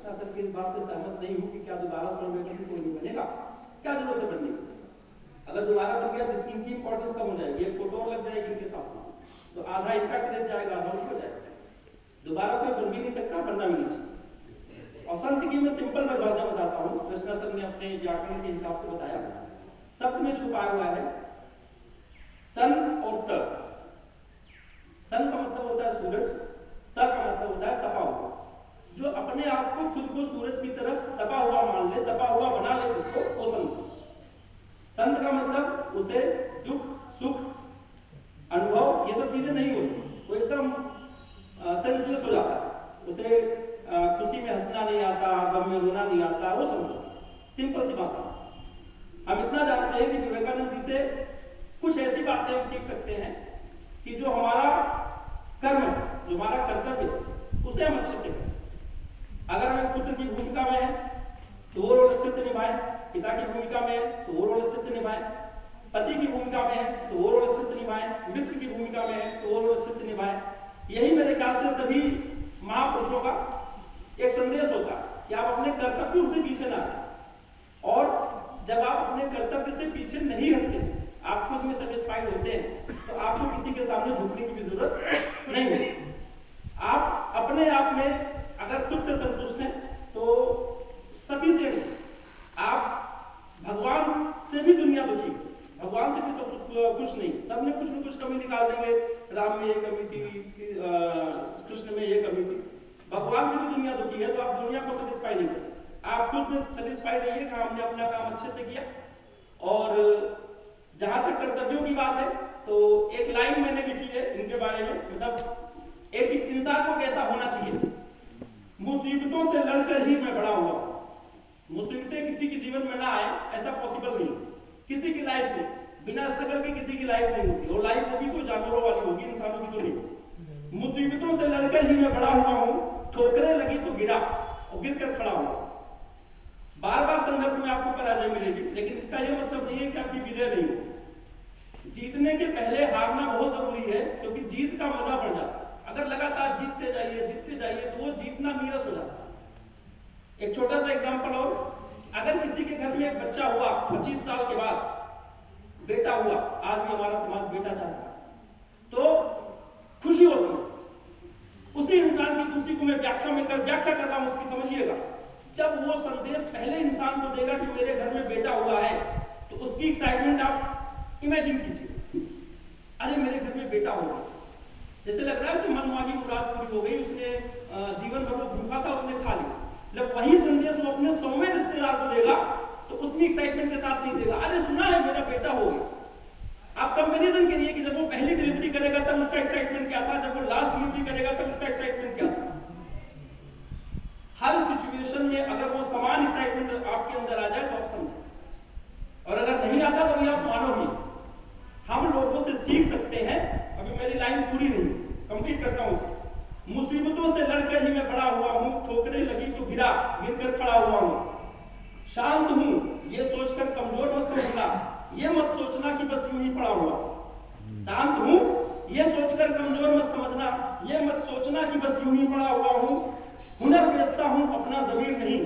Krishna sir की इस बात से सहमत नहीं हूं कि क्या दोबारा स्वर्ण मेडल से कोई नहीं बनेगा, क्या जरूरत है बनने की? अगर दोबारा बन गया तो इनकी इंपॉर्टेंस कम हो जाएगी, एक फोटो लग जाएगी इनके साथ में, तो आधा इनका क्रेज जाएगा, आधा उनको जाएगा। दोबारा कोई बन भी नहीं सकता, बनना भी नहीं चाहिए। और संत की मैं सिंपल परिभाषा बताता हूँ, कृष्णा सर ने अपने व्याकरण के हिसाब से बताया। शब्द में छुपा हुआ है सन और त। सन का मतलब होता है सूरज, त का मतलब होता है तपा हुआ। जो अपने आप को खुद को सूरज की तरफ तपा हुआ मान ले, तपा हुआ बना ले खुद को, वो संत। संत का मतलब उसे दुख सुख अनुभव ये सब चीजें नहीं होती, वो एकदम सेंसलेस हो जाता है, उसे खुशी में हंसना नहीं आता, गम में रोना नहीं आता, वो संत। सिंपल सी भाषा। हम इतना जानते हैं कि विवेकानंद जी से कुछ ऐसी बातें हम सीख सकते हैं कि जो हमारा कर्म, जो हमारा कर्तव्य, उसे हम अच्छे से करें। अगर हम एक पुत्र की भूमिका में हैं तो वो रोल अच्छे से निभाएं, पिता की भूमिका में है तो वो रोल अच्छे से निभाएं, पति की भूमिका में है तो वो रोल अच्छे से निभाएं, मित्र की भूमिका में है तो वो रोल अच्छे से निभाएं। यही मेरे ख्याल से सभी महापुरुषों का एक संदेश होता है कि आप अपने कर्तव्यों से पीछे ना हटें। और जब आप अपने कर्तव्य से पीछे नहीं हटते, आप खुद में सेटिस्फाइड होते हैं, तो आपको किसी के सामने झुकने की भी जरूरत नहीं है। आप अपने आप में अगर खुद से संतुष्ट हैं तो सफिशिएंट। आप भगवान से भी दुनिया दुखी, भगवान से भी सब कुछ नहीं, सब में कुछ न कुछ कमी निकाल देंगे। राम में ये कमी थी, कृष्ण में ये कमी थी, भगवान से भी दुनिया दुखी है, तो आप दुनिया को सेटिस्फाई नहीं कर सकते। आप खुद में सेटिस्फाई रहिए कि हमने अपना काम अच्छे से किया। और जहां तक कर्तव्यों की बात है तो एक लाइन मैंने लिखी है इनके बारे में, मतलब एक इंसान को कैसा होना चाहिए। मुसीबतों से लड़कर ही मैं बड़ा हुआ। मुसीबतें किसी के जीवन में ना आए ऐसा पॉसिबल नहीं, किसी की लाइफ में बिना स्ट्रगल के किसी की लाइफ नहीं होती, और लाइफ होगी तो जानवरों वाली होगी, इंसानों की तो नहीं। मुसीबतों से लड़कर ही मैं बड़ा हुआ हूं, ठोकरें लगी तो गिरा और गिर कर खड़ा हुआ। बार बार संघर्ष में आपको पराजय मिलेगी, लेकिन इसका यह मतलब नहीं है कि आपकी विजय नहीं हो। जीतने के पहले हारना बहुत जरूरी है, क्योंकि जीत का मजा बढ़ जाता है। अगर लगातार जीतते जाइए तो वो जीतना नीरस हो जाता है। एक छोटा सा एग्जांपल और, अगर किसी के घर में एक बच्चा हुआ 25 साल के बाद, बेटा हुआ, आज भी हमारा समाज बेटा चाहता है, तो खुशी होती है। उसी इंसान की खुशी को मैं व्याख्या कर रहा हूं उसकी, समझिएगा। जब वो संदेश पहले इंसान को देगा कि मेरे घर में बेटा हुआ है, तो उसकी एक्साइटमेंट आप इमेजिन कीजिए। अरे मेरे घर में बेटा होगा, जैसे लग रहा है उसे मनमानी मुराद पूरी हो गई, उसने जीवन भर वो भूखा था, उसने खा लिया। जब वही संदेश वो अपने 100वें रिश्तेदार को देगा तो उतनी एक्साइटमेंट के साथ नहीं देगा। अरे सुना है मेरा बेटा हो गया। आप कंपैरिजन करिए कि जब वो पहली डिलीवरी करेगा तब उसका एक्साइटमेंट क्या था, जब वो लास्ट डिलीवरी करेगा तब उसका एक्साइटमेंट क्या था। हर सिचुएशन में अगर वो समान एक्साइटमेंट आपके अंदर आ जाए तो आप समझे, और अगर नहीं आता तो भी आप मानो ही। हम लोगों से सीख सकते हैं। अभी मेरी लाइन पूरी नहीं, कंप्लीट करता हूं इसे। मुसीबतों से लड़कर ही मैं बड़ा हुआ हूं, ठोकरें लगी तो गिरा, गिर कर खड़ा हुआ हूं। शांत हूं ये सोचकर कमजोर मत समझना, ये मत सोचना कि बस यूं ही पड़ा हुआ। शांत हूं ये सोचकर कमजोर मत समझना, ये मत सोचना कि बस यूं ही पड़ा हुआ हूं। हुनर बेचता हूं अपना जमीर नहीं।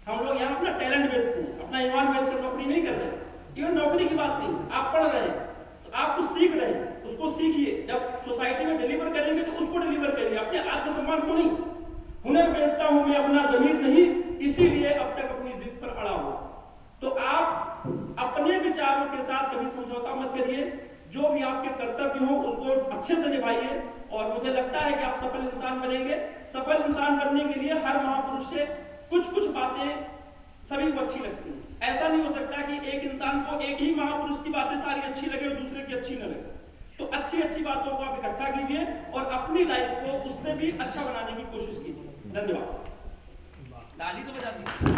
हम लोग यहाँ अपना टैलेंट बेचते हैं, अपना ईमान बेचकर नौकरी नहीं कर रहे। इवन नौकरी की बात नहीं, आप पढ़ रहे हैं तो आप कुछ सीख रहे हैं, उसको सीखिए। जब सोसाइटी में डिलीवर करेंगे तो उसको डिलीवर करिए, अपने आत्मसम्मान को नहीं। हुनर बेचता हूं मैं अपना जमीर नहीं, इसीलिए अब तक अपनी जिद पर अड़ा हुआ। तो आप अपने विचारों के साथ कभी समझौता मत करिए। जो भी आपके कर्तव्य हो उनको अच्छे से निभाइए, और मुझे लगता है कि आप सफल इंसान बनेंगे। सफल इंसान बनने के लिए हर महापुरुष से कुछ बातें सभी को अच्छी लगती हैं। ऐसा नहीं हो सकता कि एक इंसान को एक ही महापुरुष की बातें सारी अच्छी लगे और दूसरे की अच्छी न लगे। तो अच्छी बातों को आप इकट्ठा कीजिए और अपनी लाइफ को उससे भी अच्छा बनाने की कोशिश कीजिए। धन्यवाद। ताली तो बजा दीजिए।